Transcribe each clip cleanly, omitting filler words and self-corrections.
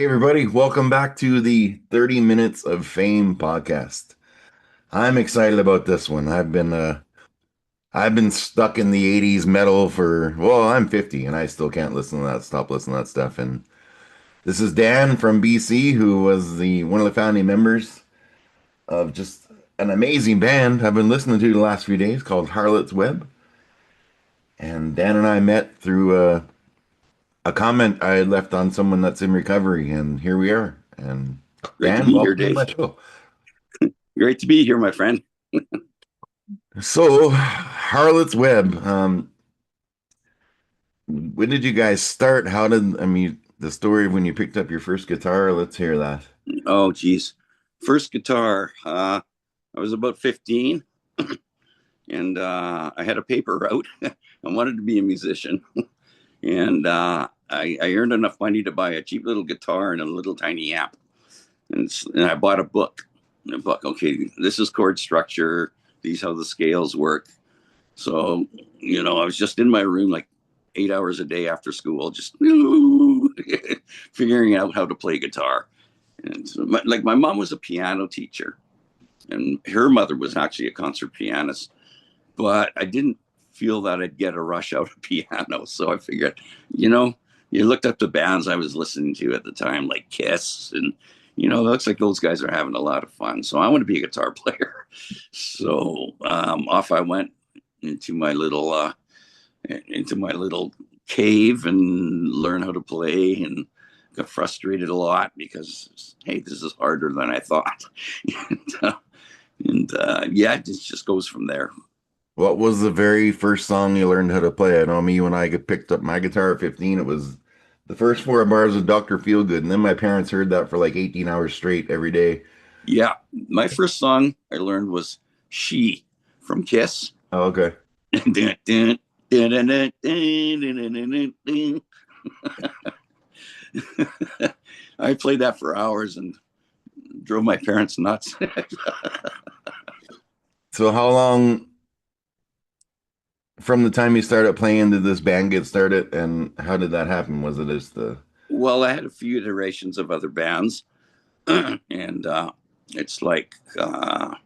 Everybody, welcome back to the 30 Minutes of Fame podcast. I'm excited about this one. I've been stuck in the 80s metal for, well, I'm 50 and I still can't stop listening to that stuff. And this is Dan from BC, who was the one of the founding members of just an amazing band I've been listening to the last few days called Harlots Webb. And Dan and I met through a comment I had left on someone that's in recovery, and here we are. And Great to Dan, be here, welcome to Dave. my show. Great to be here, my friend. So, Harlots Webb, when did you guys start? The story of when you picked up your first guitar? Let's hear that. Oh, geez. First guitar. I was about 15 and I had a paper route. I wanted to be a musician. And I earned enough money to buy a cheap little guitar and a little tiny amp. And I bought a book. Okay, this is chord structure. These how the scales work. So, I was just in my room like 8 hours a day after school, just figuring out how to play guitar. And so my mom was a piano teacher, and her mother was actually a concert pianist, but I didn't feel that I'd get a rush out of piano. So I figured, you know, you looked up the bands I was listening to at the time, like Kiss, and it looks like those guys are having a lot of fun. So I want to be a guitar player. So off I went into my little cave and learn how to play, and got frustrated a lot because, hey, this is harder than I thought. Yeah, it just goes from there. What was the very first song you learned how to play? I know me when I picked up my guitar at 15, it was the first four bars of Dr. Feelgood, and then my parents heard that for like 18 hours straight every day. Yeah, my first song I learned was "She" from Kiss. Oh, okay. I played that for hours and drove my parents nuts. So how long from the time you started playing did this band get started, and how did that happen? Was it just the Well, I had a few iterations of other bands, and it's like I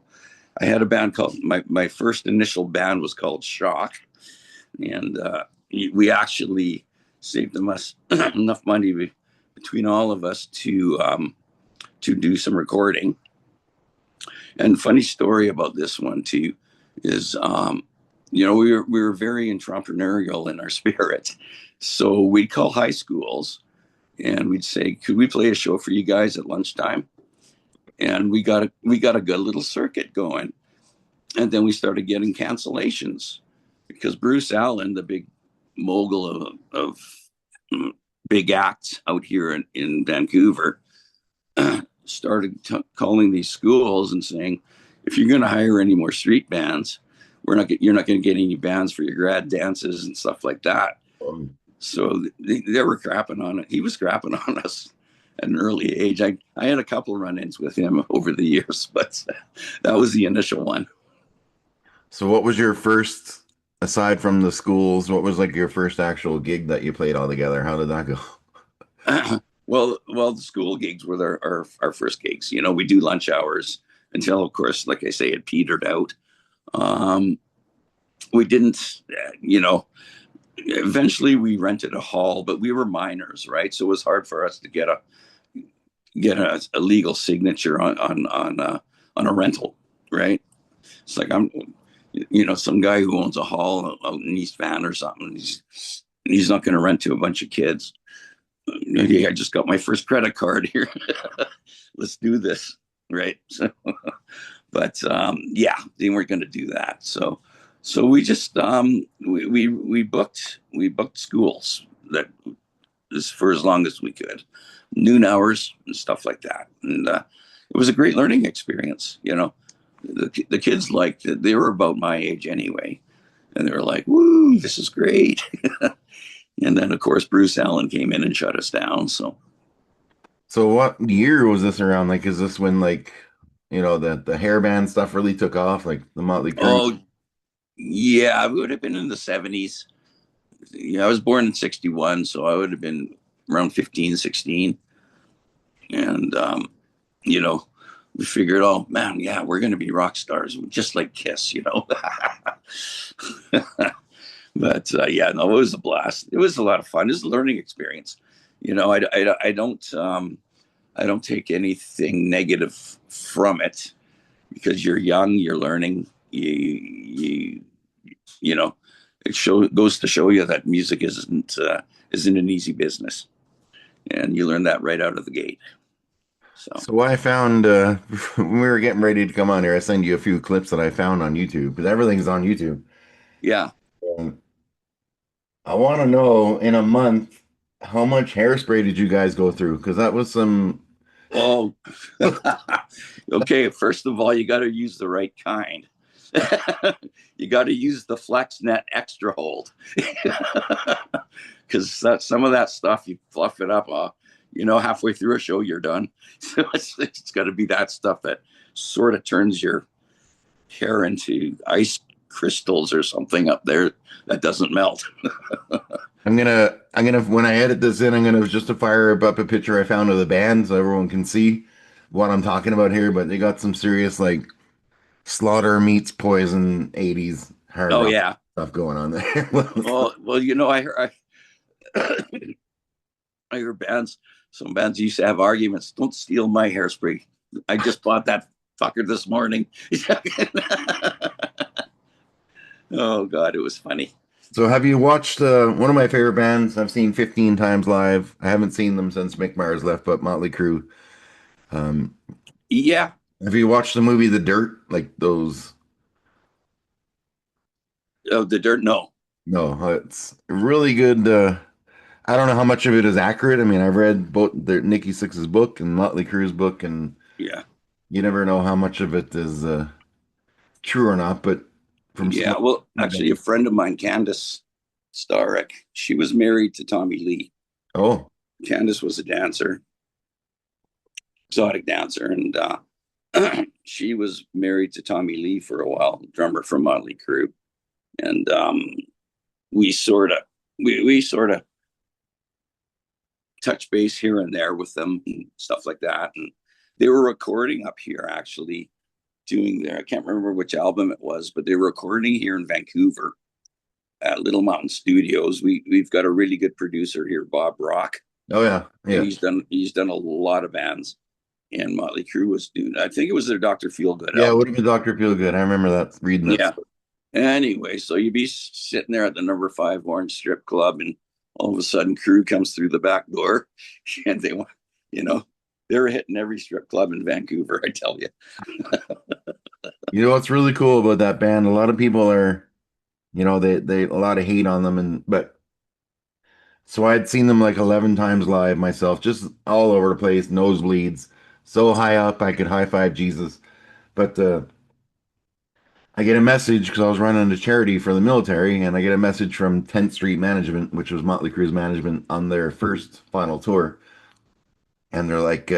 had a band called my first initial band was called Shock, and we actually saved us enough money between all of us to do some recording. And funny story about this one too is we were very entrepreneurial in our spirit, so we'd call high schools and we'd say, could we play a show for you guys at lunchtime? And we got a good little circuit going. And then we started getting cancellations because Bruce Allen, the big mogul of big acts out here in Vancouver, started calling these schools and saying, if you're going to hire any more street bands, you're not going to get any bands for your grad dances and stuff like that. So they were crapping on it. He was crapping on us at an early age. I had a couple of run-ins with him over the years, but that was the initial one. So what was your first, aside from the schools, what was like your first actual gig that you played all together? How did that go? Well, the school gigs were our first gigs. We do lunch hours until, of course, like I say, it petered out. We didn't, eventually we rented a hall, but we were minors, right? So it was hard for us to get a legal signature on a rental, right? It's like some guy who owns a hall out in East Van or something. He's not going to rent to a bunch of kids. Yeah, I just got my first credit card here. Let's do this, right? So, but yeah, they weren't going to do that. So we just we booked schools that for as long as we could, noon hours and stuff like that, and it was a great learning experience. The kids liked it. They were about my age anyway, and they were like, "Woo, this is great." And then, of course, Bruce Allen came in and shut us down. So what year was this around? Like, is this when the hairband stuff really took off, like the Motley Crue? Oh, yeah, it would have been in the 70s. Yeah, I was born in 61, so I would have been around 15, 16. And you know, we figured, oh man, yeah, we're going to be rock stars, just like Kiss, you know. But yeah, no, it was a blast. It was a lot of fun. It was a learning experience. You know, I don't take anything negative from it because you're young, you're learning. You know, goes to show you that music isn't an easy business, and you learn that right out of the gate. So So I found when we were getting ready to come on here, I sent you a few clips that I found on YouTube because everything's on YouTube. yeah. Um, I want to know in a month how much hairspray did you guys go through? Because that was some. Oh, okay. First of all, you got to use the right kind. You got to use the FlexNet extra hold because some of that stuff you fluff it up. You know, halfway through a show, you're done. So it's got to be that stuff that sort of turns your hair into ice crystals or something up there that doesn't melt. I'm gonna when I edit this in, I'm gonna just to fire up a picture I found of the band so everyone can see what I'm talking about here. But they got some serious like Slaughter meets Poison 80s hard Oh rock yeah. stuff going on there. Well, you know, I hear some bands used to have arguments. Don't steal my hairspray. I just bought that fucker this morning. Oh God, it was funny. So have you watched one of my favorite bands I've seen 15 times live? I haven't seen them since Mick Mars left, but Motley Crue. Um, Yeah. have you watched the movie The Dirt? Like those? Oh, the dirt. No. No, it's really good. I don't know how much of it is accurate. I mean, I've read both Nikki Sixx's book and Motley Crue's book, and Yeah. you never know how much of it is true or not. But from some, Yeah. Well, actually, a friend of mine, Candace Starrick, she was married to Tommy Lee. oh, Candace was a dancer, exotic dancer, and she was married to Tommy Lee for a while, drummer from Motley Crue, and we sort of we sort of touch base here and there with them and stuff like that. And they were recording up here actually, doing their, I can't remember which album it was, but they were recording here in Vancouver at Little Mountain Studios. We've got a really good producer here, Bob Rock, oh yeah, and yeah, he's done a lot of bands. And Motley Crue was doing, I think it was their Dr. Feelgood yeah. It album. would have been Dr. Feelgood. I remember that reading that Yeah. story. Anyway, so you'd be sitting there at the number 5 Orange Strip Club, and all of a sudden, Crew comes through the back door, and they want, you know, they're hitting every strip club in Vancouver. I tell you. You know what's really cool about that band? A lot of people are, they a lot of hate on them, and but so I had seen them like 11 times live myself, just all over the place, nosebleeds, so high up I could high five Jesus. But I get a message because I was running a charity for the military, and I get a message from 10th Street Management, which was Motley Crue's management on their first final tour, and they're like,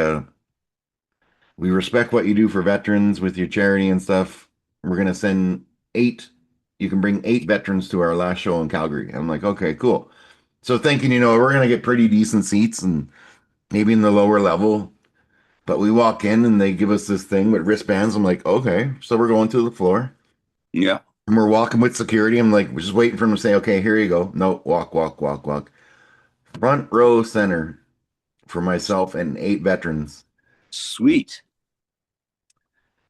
"We respect what you do for veterans with your charity and stuff. We're gonna send eight. You can bring 8 veterans to our last show in Calgary." I'm like, "Okay, cool." So thinking, we're gonna get pretty decent seats and maybe in the lower level. But we walk in and they give us this thing with wristbands. I'm like, okay. So we're going to the floor Yeah. and we're walking with security. I'm like, we're just waiting for them to say, okay, here you go. No, walk, walk, walk, walk. Front row center for myself and 8 veterans. Sweet.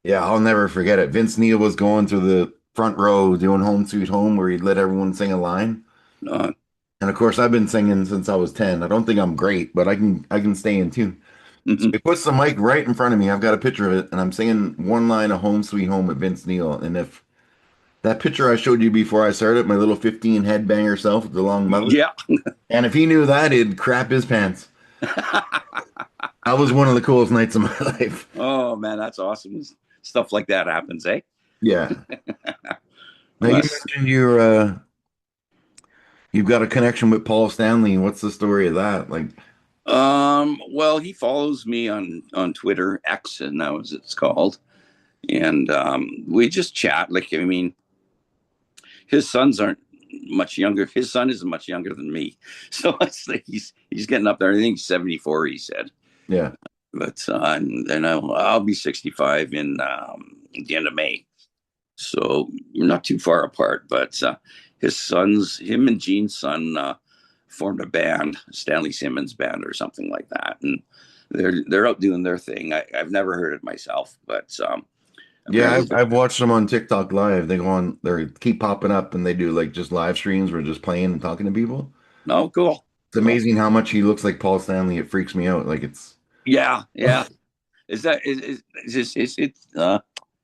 Yeah, I'll never forget it. Vince Neil was going to the front row doing Home Sweet Home where he'd let everyone sing a line. Uh, And of course, I've been singing since I was 10. I don't think I'm great, but I can stay in tune. So mhm. he puts the mic right in front of me. I've got a picture of it, and I'm singing one line of Home Sweet Home with Vince Neil. And if that picture I showed you before I started, my little 15 headbanger self with the long mullet, Yeah. and if he knew that, he'd crap his pants. That was one of the coolest nights of my life. Oh man, that's awesome. Stuff like that happens, eh? Yeah. Now you Must. mentioned you've got a connection with Paul Stanley. What's the story of that? Like, Well, he follows me on Twitter, X, and that was it's called. And we just chat. Like, I mean, his sons aren't much younger. His son isn't much younger than me, so it's like he's getting up there. I think he's 74. He said, yeah. but and then I'll be 65 in the end of May. So we're not too far apart. But him and Gene's son formed a band, Stanley Simmons Band or something like that, and they're out doing their thing. I've never heard it myself, but Yeah, apparently, I've watched them on TikTok live. They go on, they keep popping up and they do like just live streams where just playing and talking to people. no, cool, It's cool. amazing how much he looks like Paul Stanley. It freaks me out. Like it's, Yeah, yeah. Is that is it?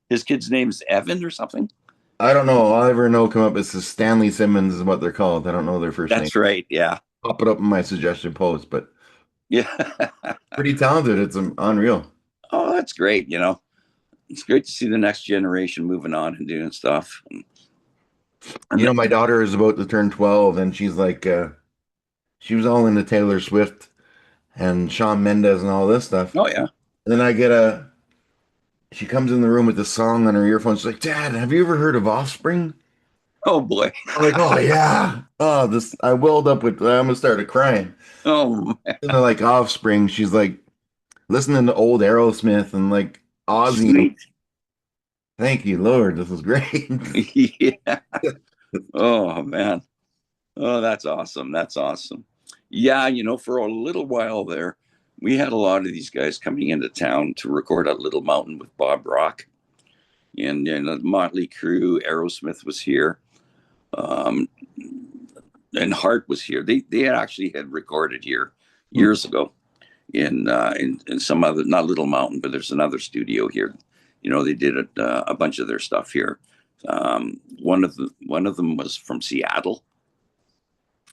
His kid's name's Evan or something. I don't know. All I ever know come up is this Stanley Simmons is what they're called. I don't know their first name. That's right. Yeah, Pop it up in my suggestion post, but yeah. pretty talented. It's unreal. Oh, that's great. It's great to see the next generation moving on and doing stuff. You And know, my daughter is about to turn 12 and she's like, she was all into Taylor Swift and Shawn Mendes and all this stuff. oh yeah. And then she comes in the room with this song on her earphones. She's like, Dad, have you ever heard of Offspring? Oh boy. I'm like, oh yeah. Oh, I welled up I almost started crying. Oh, And they're like Offspring. She's like listening to old Aerosmith and like Ozzy. sweet. Thank you, Lord. This is great. Yeah. Oh man. Oh, that's awesome. That's awesome. Yeah, for a little while there, we had a lot of these guys coming into town to record at Little Mountain with Bob Rock. And the Motley Crue, Aerosmith was here. Um, and Hart was here. They actually had recorded here years ago in some other, not Little Mountain, but there's another studio here. They did a bunch of their stuff here. One of them was from Seattle,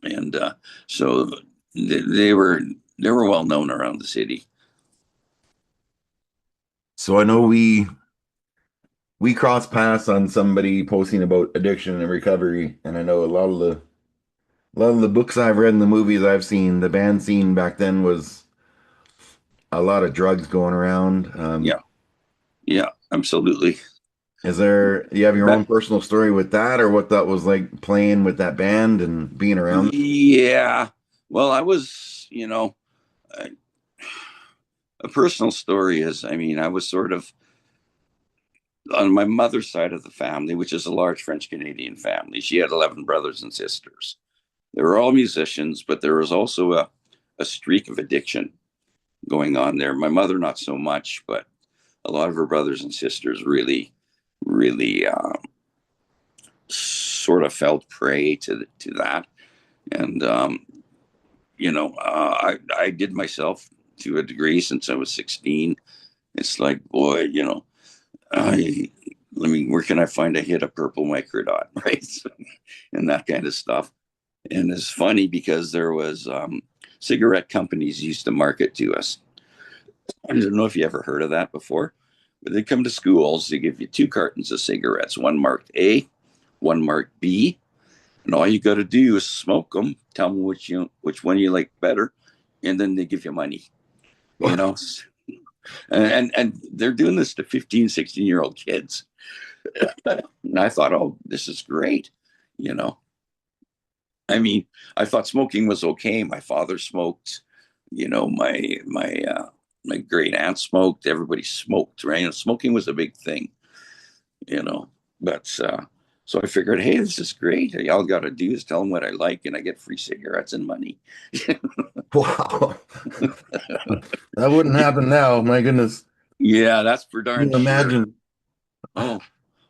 and so they were well known around the city. So I know we crossed paths on somebody posting about addiction and recovery, and I know a lot of the books I've read and the movies I've seen, the band scene back then was a lot of drugs going around. Yeah, yeah, absolutely. You have your own But personal story with that, or what that was like playing with that band and being around? yeah, well, a personal story is, I was sort of on my mother's side of the family, which is a large French Canadian family. She had 11 brothers and sisters. They were all musicians, but there was also a streak of addiction going on there. My mother, not so much, but a lot of her brothers and sisters really, really sort of felt prey to that. And, I did myself to a degree since I was 16. It's like, boy, I where can I find a hit of purple microdot, right? And that kind of stuff. And it's funny because there was cigarette companies used to market to us. I don't know if you ever heard of that before, but they come to schools, they give you 2 cartons of cigarettes, one marked A, one marked B, and all you got to do is smoke them, tell them which one you like better, and then they give you money, you know. And they're doing this to 15, 16-year-old kids. And I thought, oh, this is great, you know. I mean, I thought smoking was okay. My father smoked, my great aunt smoked. Everybody smoked, right? And smoking was a big thing, you know. But so I figured, hey, this is great. All I got to do is tell them what I like, and I get free cigarettes and money. Wow. That wouldn't happen now. My goodness. Yeah, that's for Can darn you sure. imagine? Oh,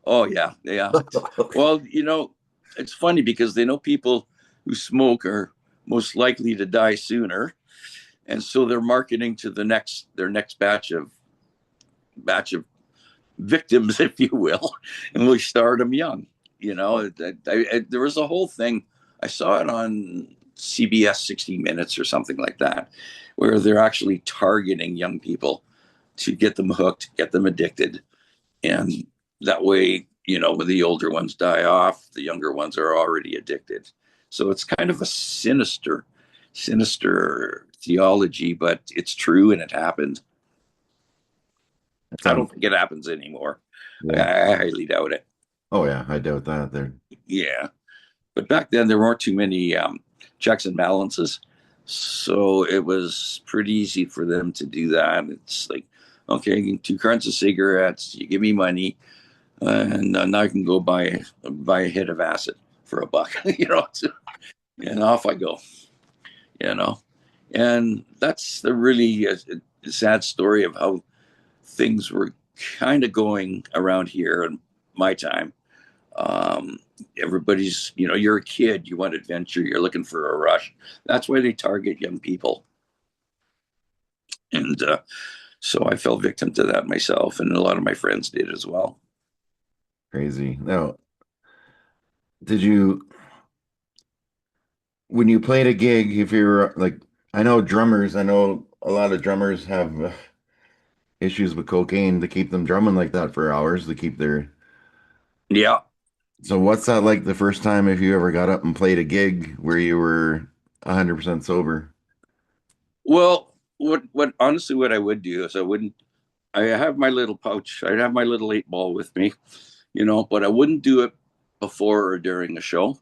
oh yeah, yeah. Well, it's funny because they know people who smoke are most likely to die sooner, and so they're marketing to their next batch of victims, if you will, and we start them young. There was a whole thing. I saw it on CBS 60 Minutes or something like that, where they're actually targeting young people to get them hooked, get them addicted, and that way, when the older ones die off, the younger ones are already addicted. So it's kind of a sinister theology, but it's true and it happened. That I sounds, don't think it happens anymore. I, yeah. I highly doubt it. Oh yeah, I doubt that. There. Yeah. But back then, there weren't too many checks and balances. So it was pretty easy for them to do that. It's like, okay, 2 cartons of cigarettes, you give me money, and now I can go buy a hit of acid for $1, and off I go, you know. And that's the really sad story of how things were kind of going around here in my time. Um, Everybody's, you're a kid, you want adventure, you're looking for a rush. That's why they target young people. And so I fell victim to that myself, and a lot of my friends did as well. Crazy. Now, did you when you played a gig, if you're like, I know a lot of drummers have issues with cocaine to keep them drumming like that for hours to keep their. Yeah. So what's that like the first time if you ever got up and played a gig where you were 100% sober? Well, what honestly, what I would do is I have my little pouch, I'd have my little 8 ball with me, but I wouldn't do it before or during a show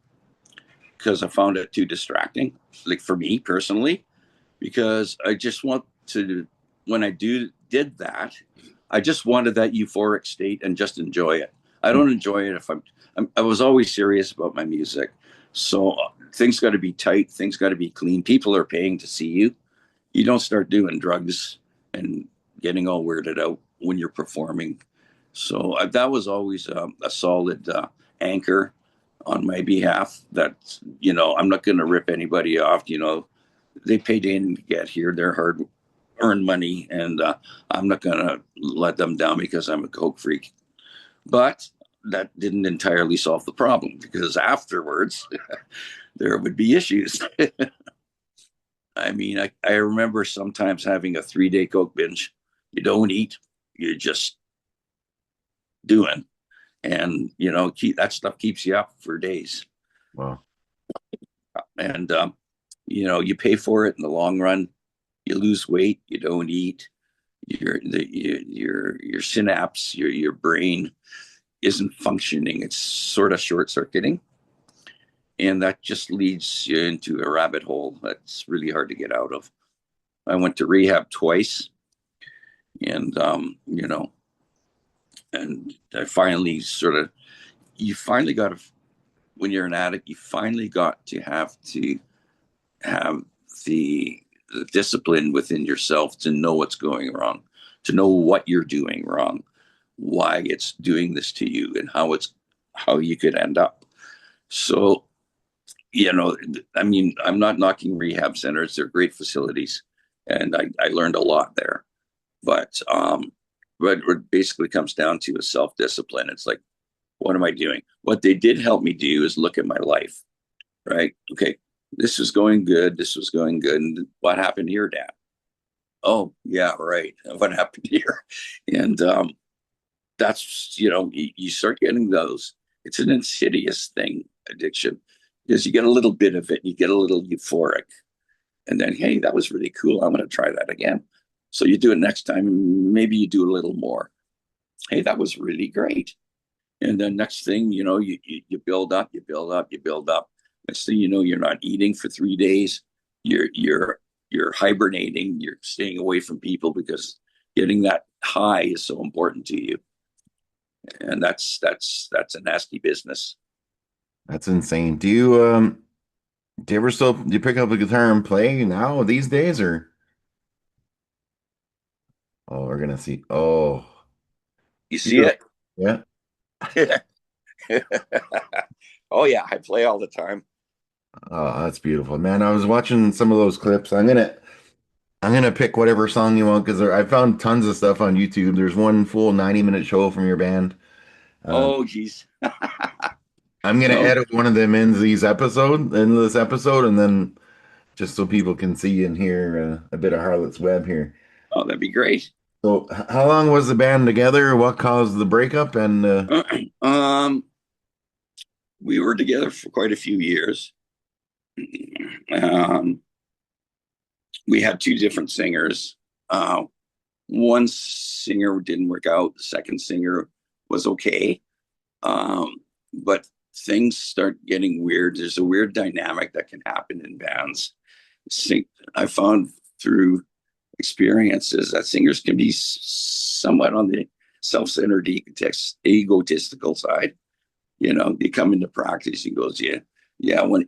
because I found it too distracting, like for me personally, because I just want to, when did that, I just wanted that euphoric state and just enjoy it. I don't enjoy it if I was always serious about my music. So things got to be tight, things got to be clean. People are paying to see you. You don't start doing drugs and getting all weirded out when you're performing. So that was always a solid anchor on my behalf. That I'm not going to rip anybody off. They paid in to get here; they're hard earned money, and I'm not going to let them down because I'm a coke freak. But that didn't entirely solve the problem because afterwards there would be issues. I mean, I remember sometimes having a 3 day coke binge. You don't eat, you're just doing. And, that stuff keeps you up for days. Wow. And, you pay for it in the long run. You lose weight, you don't eat. Your synapse, your brain isn't functioning. It's sort of short circuiting. And that just leads you into a rabbit hole that's really hard to get out of. I went to rehab twice, and and I finally you finally got to, when you're an addict, you finally got to have the discipline within yourself to know what's going wrong, to know what you're doing wrong, why it's doing this to you, and how you could end up. So, I mean, I'm not knocking rehab centers; they're great facilities, and I learned a lot there. But what it basically comes down to is self discipline. It's like, what am I doing? What they did help me do is look at my life, right? Okay, this was going good. This was going good. And what happened here, Dad? Oh, yeah, right. What happened here? And that's, you start getting those. It's an insidious thing, addiction, because you get a little bit of it, you get a little euphoric. And then, hey, that was really cool. I'm going to try that again. So you do it next time. Maybe you do a little more. Hey, that was really great. And then next thing, you build up, you build up, you build up. Next thing you know, you're not eating for 3 days. You're hibernating. You're staying away from people because getting that high is so important to you. And that's a nasty business. That's insane. Do you ever still do you pick up a guitar and play now these days or oh we're gonna see. Oh, You you see go. it? Yeah. Oh yeah, I play all the time. Oh, that's beautiful. Man, I was watching some of those clips. I'm gonna pick whatever song you want because I found tons of stuff on YouTube. There's one full 90-minute show from your band. Um, Oh geez. I'm gonna No. edit one of them into this episode, and then just so people can see and hear a bit of Harlots Webb here. Oh, that'd be great. So, how long was the band together? What caused the breakup? And um, we were together for quite a few years. Um, we had 2 different singers. One singer didn't work out. The second singer was okay. But things start getting weird. There's a weird dynamic that can happen in bands. sing, I found through experiences that singers can be somewhat on the self-centered, egotistical side. They come into practice and goes, yeah, one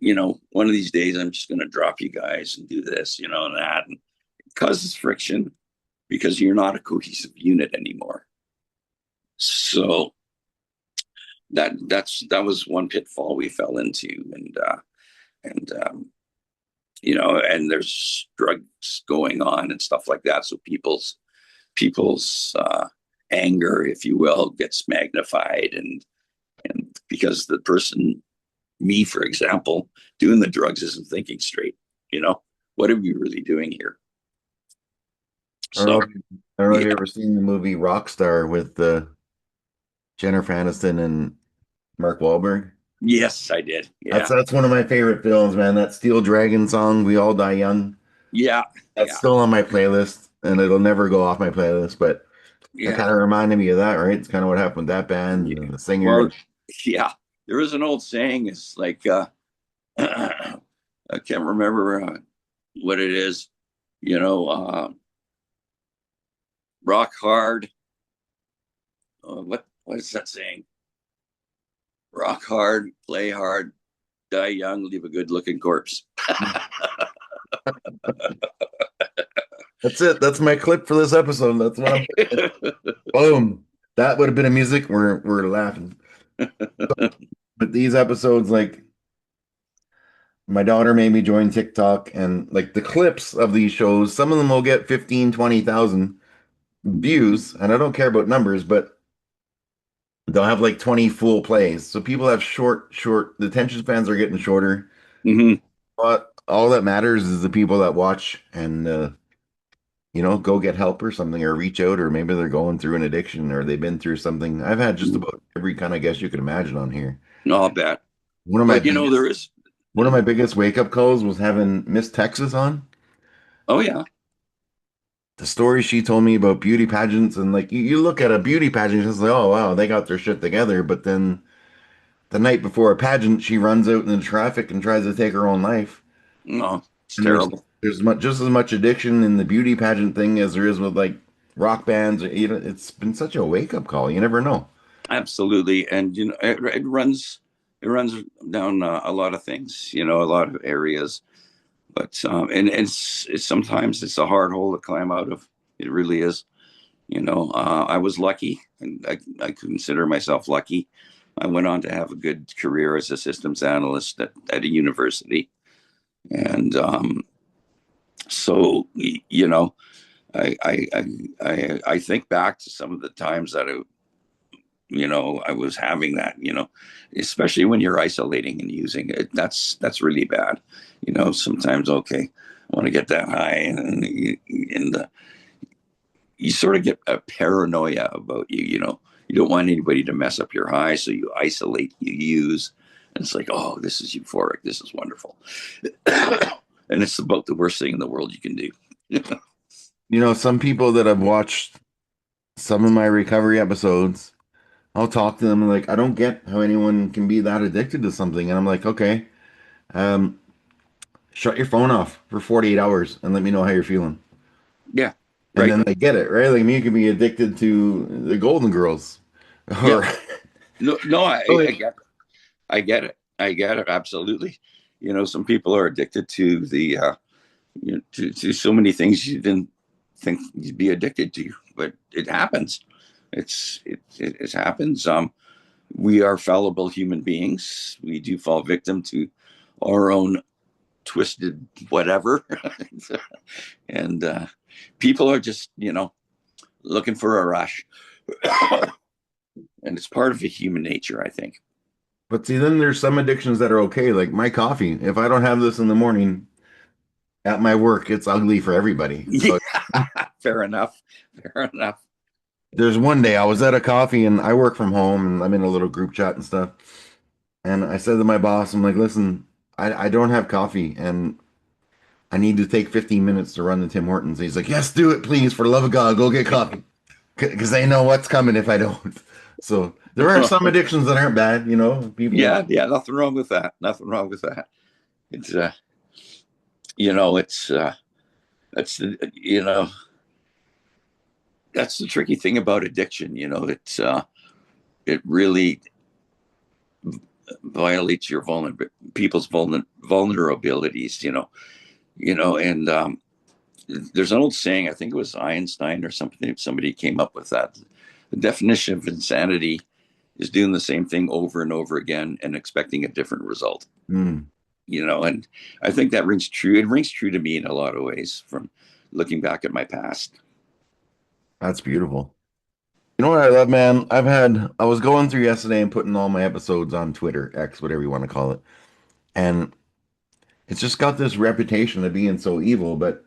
of these days I'm just going to drop you guys and do this, and that, and it causes friction because you're not a cohesive unit anymore. So that was one pitfall we fell into, and there's drugs going on and stuff like that. So people's anger, if you will, gets magnified, and because the person, me for example, doing the drugs isn't thinking straight. What are we really doing here? I don't So know if, I don't know if you yeah, ever seen the movie Rockstar with Jennifer Aniston and Mark Wahlberg. yes, I did. That's Yeah, that's one of my favorite films, man. That Steel Dragon song, "We All Die Young." yeah, That's yeah, still on my playlist, and it'll never go off my playlist. But that yeah. kind of reminded me of that, right? It's kind of what happened with that band Yeah. and the singer. Well, yeah. There is an old saying. It's like I can't remember what it is. You know, uh, rock hard. What is that saying? Rock hard, play hard, die young, leave a good looking corpse. That's it. That's my clip for this episode. That's what I'm. Boom. That would have been a music. We're laughing. But these episodes, like my daughter made me join TikTok, and like the clips of these shows, some of them will get 15, 20,000 views, and I don't care about numbers, but they'll have like 20 full plays. So people have the attention spans are getting shorter. Hmm. But all that matters is the people that watch and go get help or something, or reach out, or maybe they're going through an addiction or they've been through something. I've had just about every kind of guest you could imagine on here. No, I'll bet. One of my But biggest there is. one of my biggest wake up calls was having Miss Texas on. Oh yeah, The story she told me about beauty pageants, and like you look at a beauty pageant, it's like, oh wow, they got their shit together. But then the night before a pageant, she runs out in the traffic and tries to take her own life. no, it's And there's terrible. just as much addiction in the beauty pageant thing as there is with like rock bands. It's been such a wake up call. You never know. Absolutely, and it runs down a lot of things. A lot of areas. But and it's sometimes it's a hard hole to climb out of. It really is. I was lucky, and I consider myself lucky. I went on to have a good career as a systems analyst at a university, and so I think back to some of the times that I was having that, especially when you're isolating and using it. That's really bad. Sometimes, okay, I want to get that high, and you sort of get a paranoia about you. You don't want anybody to mess up your high, so you isolate, you use, and it's like, oh, this is euphoric, this is wonderful, and it's about the worst thing in the world you can do. Some people that have watched some of my recovery episodes, I'll talk to them like, I don't get how anyone can be that addicted to something. And I'm like, okay, um, shut your phone off for 48 hours and let me know how you're feeling. Yeah, And right. then they get it, right? Like me, you could be addicted to the Golden Girls Yep. or No, no, oh, I get it absolutely. Some people are addicted to to so many things you didn't think you'd be addicted to, but it happens. It happens. We are fallible human beings. We do fall victim to our own twisted whatever, and people are just looking for a rush, and it's part of a human nature, I think. but see, then there's some addictions that are okay, like my coffee. If I don't have this in the morning at my work, it's ugly for everybody. Yeah, So fair enough. Fair enough. there's one day I was at a coffee and I work from home and I'm in a little group chat and stuff. And I said to my boss, I'm like, listen, I don't have coffee and I need to take 15 minutes to run to Tim Hortons. He's like, yes, do it, please. For the love of God, go get coffee. Because they know what's coming if I don't. So there are some addictions that aren't bad, people. Yeah, yeah, nothing wrong with that. Nothing wrong with that. It's it's that's the that's the tricky thing about addiction. It really violates your people's vulnerabilities. And there's an old saying. I think it was Einstein or something. Somebody came up with that. The definition of insanity is doing the same thing over and over again and expecting a different result. Mm, And I think that rings true. It rings true to me in a lot of ways from looking back at my past. that's beautiful. You know what I love, man? I was going through yesterday and putting all my episodes on Twitter, X, whatever you want to call it. And it's just got this reputation of being so evil, but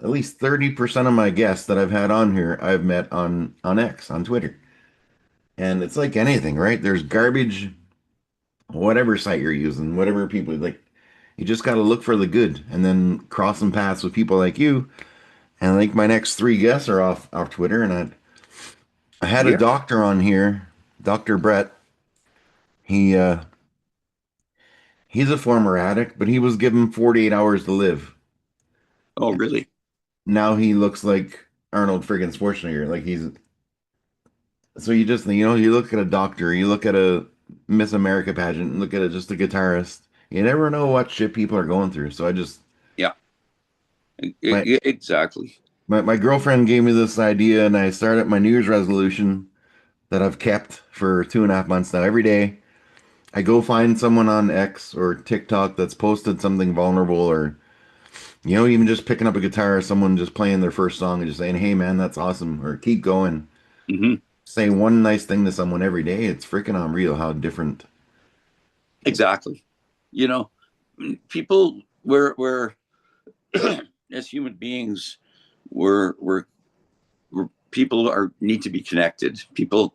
at least 30% of my guests that I've had on here, I've met on X, on Twitter. And it's like anything, right? There's garbage, whatever site you're using, whatever people like. You just got to look for the good and then crossing paths with people like you. And like my next three guests are off Twitter, and I had a Yeah. doctor on here, Dr. Brett. He he's a former addict, but he was given 48 hours to live. Oh, really? Now he looks like Arnold friggin' Schwarzenegger. Like he's so you just you look at a doctor, you look at a Miss America pageant, look at just a guitarist. You never know what shit people are going through. So I just Yeah. my Exactly. my girlfriend gave me this idea, and I started my New Year's resolution that I've kept for 2.5 months now. Every day I go find someone on X or TikTok that's posted something vulnerable, or even just picking up a guitar, someone just playing their first song and just saying, "Hey man, that's awesome," or "Keep going." Hmm. Say one nice thing to someone every day. It's freaking unreal how different. Exactly. You know, people we're as human beings, we're people are need to be connected. People,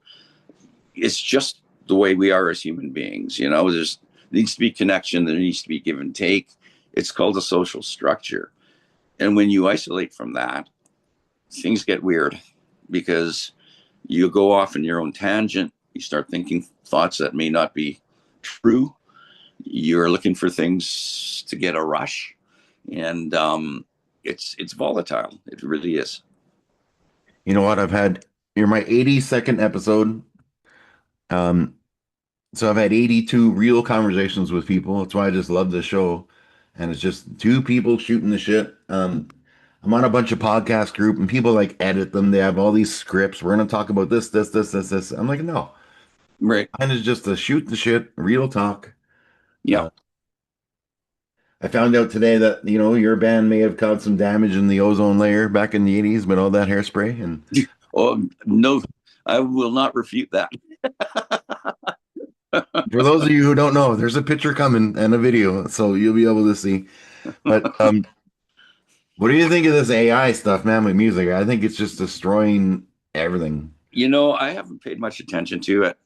it's just the way we are as human beings. There's needs to be connection. There needs to be give and take. It's called a social structure. And when you isolate from that, things get weird because you go off in your own tangent. You start thinking thoughts that may not be true. You're looking for things to get a rush, and it's volatile. It really is. You know what? You're my 82nd episode. Um, so I've had 82 real conversations with people. That's why I just love this show. And it's just two people shooting the shit. I'm on a bunch of podcast group and people like edit them. They have all these scripts. We're gonna talk about this, this, this, this, this. I'm like, no. Right. Mine is just to shoot the shit, real talk. Yeah. Uh, I found out today that, your band may have caused some damage in the ozone layer back in the 80s with all that hairspray. And Oh no, I will not refute that. for those of you who don't know, there's a picture coming and a video, so you'll be able to see. But what do you think of this AI stuff, man, with music? I think it's just destroying everything. I haven't paid much attention to it.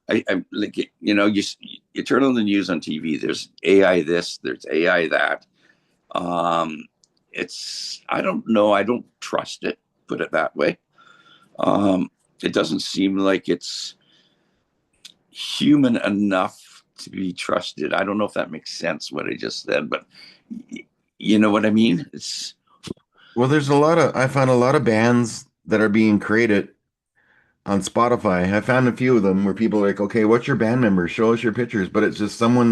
I like you turn on the news on TV. There's AI this. There's AI that. Um, it's I don't know. I don't trust it. Put it that way. Um, it doesn't seem like it's human enough to be trusted. I don't know if that makes sense what I just said, but you know what I mean? It's Well, I found a lot of bands that are being created on Spotify. I found a few of them where people are like, okay, what's your band member? Show us your pictures. But it's just someone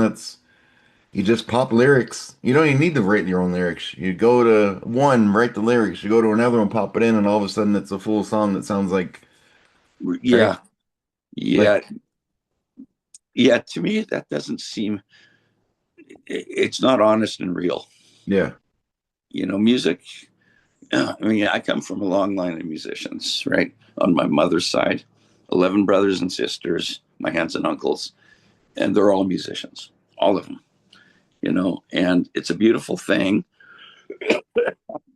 you just pop lyrics. You don't even need to write your own lyrics. You go to one, write the lyrics. You go to another one, pop it in, and all of a sudden it's a full song that sounds right? yeah, Like, yeah, yeah. To me, that doesn't seem. It's not honest and real. yeah. Music. I mean, I come from a long line of musicians, right? On my mother's side, 11 brothers and sisters, my aunts and uncles, and they're all musicians, all of them. And it's a beautiful thing,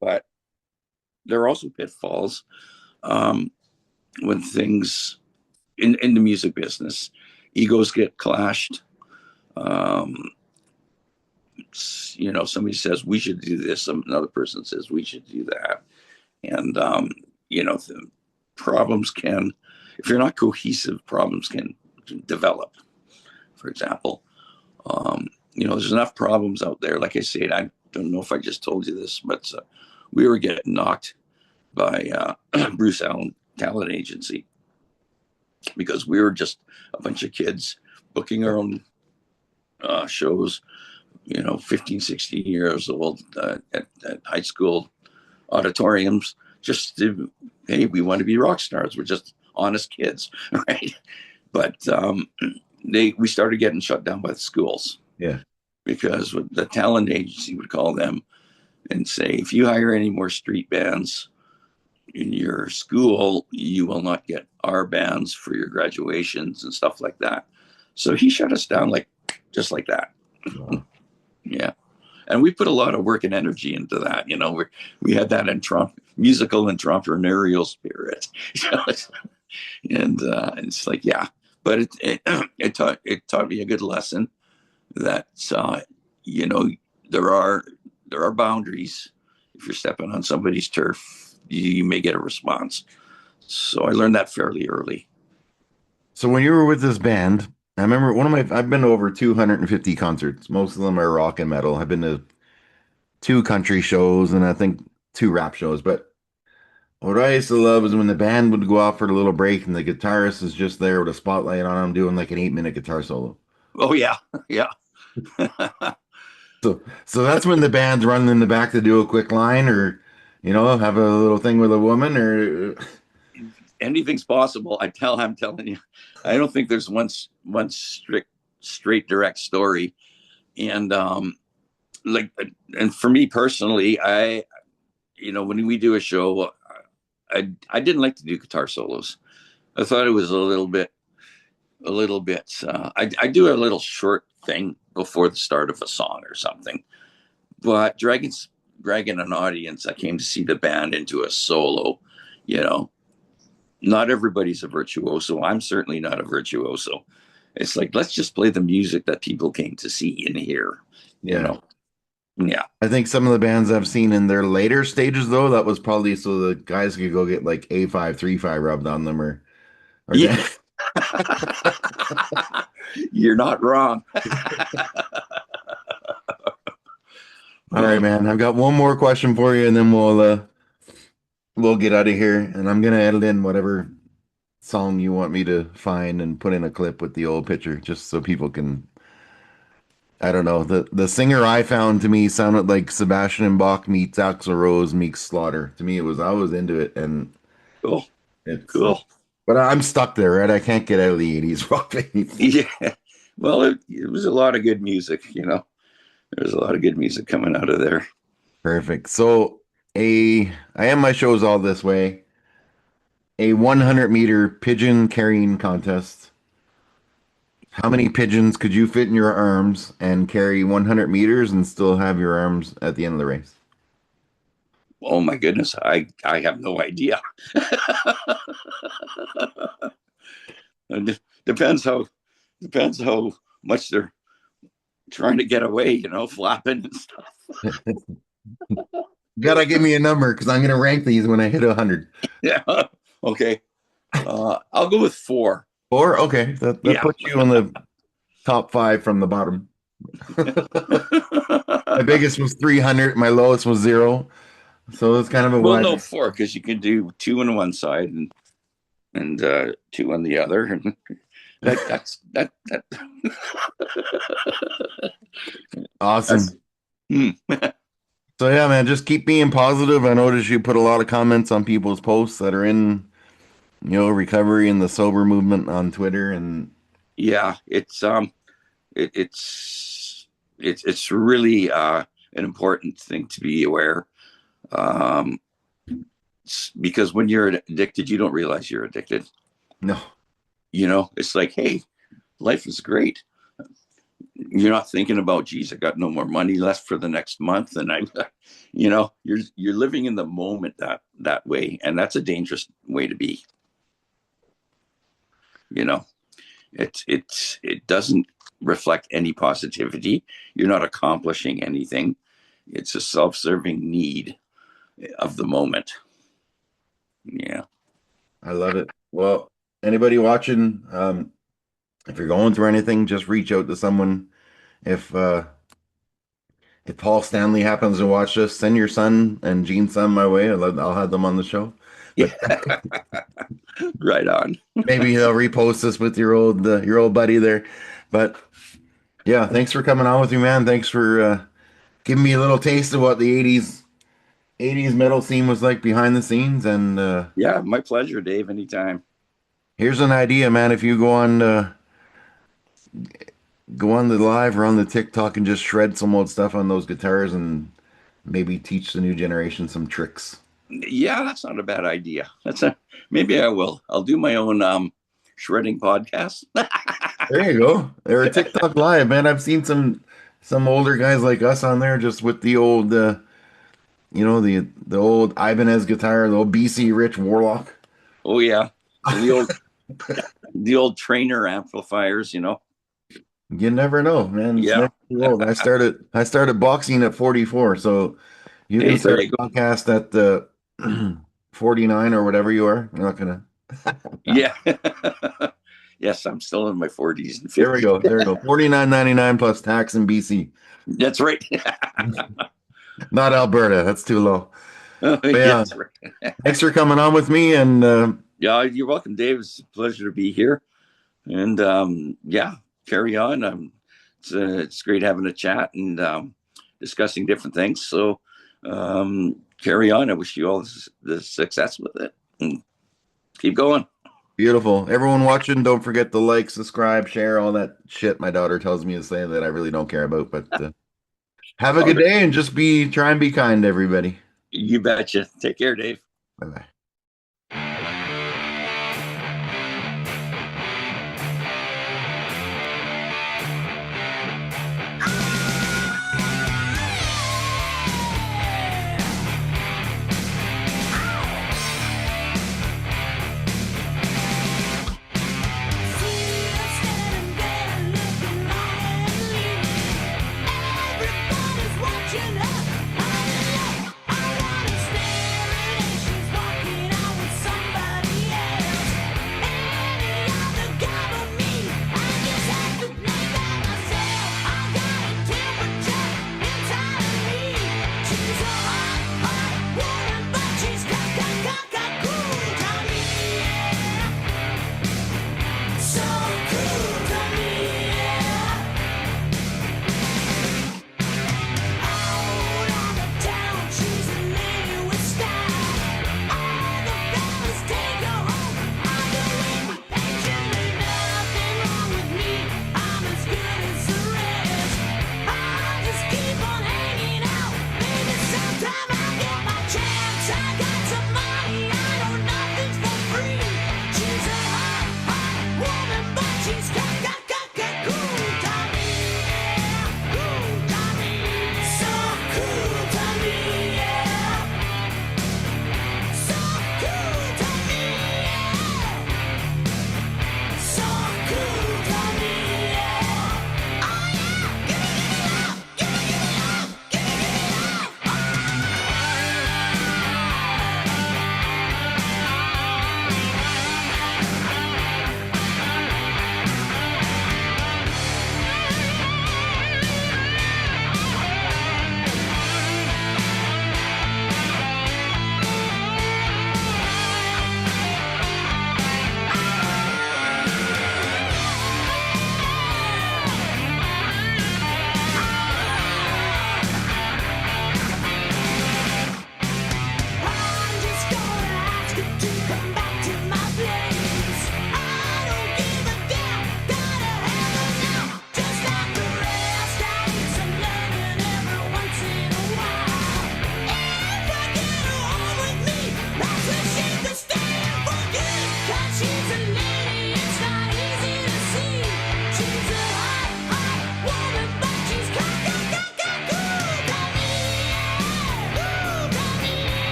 but there are also pitfalls when things in the music business, egos get clashed. Um, somebody says we should do this, another person says we should do that, and the problems can, if you're not cohesive, problems can develop. For example, there's enough problems out there. Like I said, don't know if I just told you this, but we were getting knocked by Bruce Allen Talent Agency because we were just a bunch of kids booking our own shows, 15, 16 years old at high school auditoriums, just to, hey, we want to be rock stars. We're just honest kids, right? But we started getting shut down by the schools. Yeah. Because the talent agency would call them and say, if you hire any more street bands in your school, you will not get our bands for your graduations and stuff like that. So he shut us down just like that. Wow. Yeah. And we put a lot of work and energy into that. We had that musical entrepreneurial spirit. And it's like, yeah, but it taught me a good lesson that there are boundaries. If you're stepping on somebody's turf, you may get a response. So I learned that fairly early. So when you were with this band, I remember I've been to over 250 concerts. Most of them are rock and metal. I've been to two country shows and I think two rap shows. But what I used to love is when the band would go off for a little break and the guitarist is just there with a spotlight on him doing like an 8-minute guitar solo. Oh yeah, yeah. So that's when the band's running in the back to do a quick line or, have a little thing with a woman or Anything's possible. I'm telling you, I don't think there's one straight direct story. And and for me personally, when we do a show, I didn't like to do guitar solos. I thought it was a little bit. I do a little short thing before the start of a song or something, but dragging an audience that came to see the band into a solo, not everybody's a virtuoso. I'm certainly not a virtuoso. It's like, let's just play the music that people came to see and hear, yeah. Yeah. I think some of the bands I've seen in their later stages though, that was probably so the guys could go get like A535 rubbed on them or Yeah. You're not wrong. All right, man. I've got one more question for you and then we'll get out of here and I'm gonna edit in whatever song you want me to find and put in a clip with the old picture just so people can I don't know. The singer I found to me sounded like Sebastian Bach meets Axl Rose meets Slaughter. To me, I was into it, and Cool. it's. Cool. But I'm stuck there, right? I can't get out of the '80s rock phase. Yeah. Well, it was a lot of good music, There's a lot of good music coming out of there. Perfect. So I am my shows all this way. A 100-meter pigeon carrying contest. How many pigeons could you fit in your arms and carry 100 meters and still have your arms at the end of the race? Oh my goodness, I have no idea. Depends how much they're trying to get away, flapping and stuff. Gotta give me a number because I'm gonna rank these when I hit 100. Yeah. Okay. I'll go with 4. 4? Okay, that Yeah. puts you in the top 5 from the bottom. My biggest was 300. My lowest was 0. So it's kind of a Well, wide. no, 4 because you can do 2 on one side and 2 on the other, and that. Awesome. Hmm. So yeah, man, just keep being positive. I noticed you put a lot of comments on people's posts that are in, recovery and the sober movement on Twitter and Yeah, it's really an important thing to be aware, um, because when you're addicted, you don't realize you're addicted. no. It's like, hey, life is great. You're not thinking about, geez, I got no more money left for the next month, and you're living in the moment that way, and that's a dangerous way to be. It doesn't reflect any positivity. You're not accomplishing anything. It's a self-serving need of the moment. Yeah. I love it. Well, anybody watching, if you're going through anything, just reach out to someone. If if Paul Stanley happens to watch this, send your son and Gene's son my way. I'll have them on the show. Yeah, But right on. maybe he'll repost this with your old buddy there. But yeah, thanks for coming on with me, man. Thanks for giving me a little taste of what the '80s metal scene was like behind the scenes. And Yeah, my pleasure, Dave. Anytime. here's an idea, man. If you go on the live or on the TikTok and just shred some old stuff on those guitars and maybe teach the new generation some tricks. Yeah, that's not a bad idea. Maybe I will. I'll do my own shredding podcast. There you go. Or a TikTok live, man. I've seen some older guys like us on there just with the old the old Ibanez guitar, the old BC Rich Warlock. Oh yeah, the old trainer amplifiers. You never know, man. It's Yeah. never too old. I started boxing at 44, so you can Hey, there start you a go. podcast at 49 or whatever you are. You're not gonna. Yeah. Yes, I'm still in my 40s and There we 50s. go. There we go. 49.99 plus tax in BC. That's right. Not Alberta. That's too low. But yeah, Yes, right. thanks for coming on with me. And Yeah, you're welcome, Dave. It's a pleasure to be here. And yeah, carry on. It's great having a chat and discussing different things. So carry on. I wish you all the success with it and keep going. beautiful. Everyone watching, don't forget to like, subscribe, share, all that shit my daughter tells me to say that I really don't care about. But have a All good right. day and just try and be kind to everybody. You betcha. Take care, Dave. Bye bye.